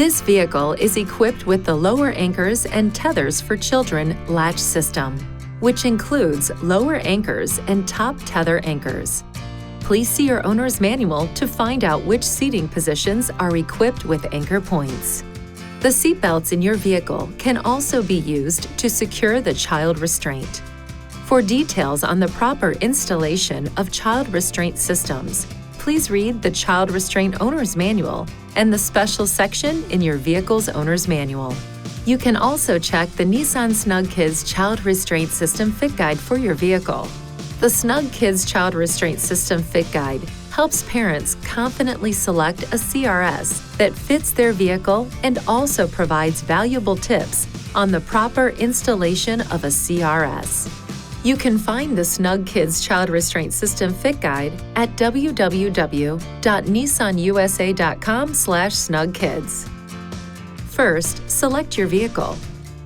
This vehicle is equipped with the lower anchors and tethers for children latch system, which includes lower anchors and top tether anchors. Please see your owner's manual to find out which seating positions are equipped with anchor points. The seat belts in your vehicle can also be used to secure the child restraint. For details on the proper installation of child restraint systems, please read the Child Restraint Owner's Manual and the special section in your vehicle's owner's manual. You can also check the Nissan Snug Kids Child Restraint System Fit Guide for your vehicle. The Snug Kids Child Restraint System Fit Guide helps parents confidently select a CRS that fits their vehicle and also provides valuable tips on the proper installation of a CRS. You can find the Snug Kids Child Restraint System Fit Guide at www.nissanusa.com/snugkids. First, select your vehicle.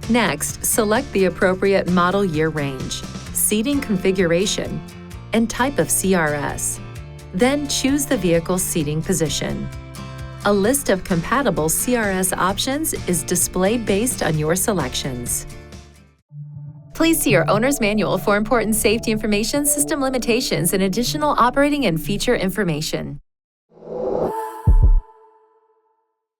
Next, select the appropriate model year range, seating configuration, and type of CRS. Then choose the vehicle's seating position. A list of compatible CRS options is displayed based on your selections. Please see your owner's manual for important safety information, system limitations, and additional operating and feature information.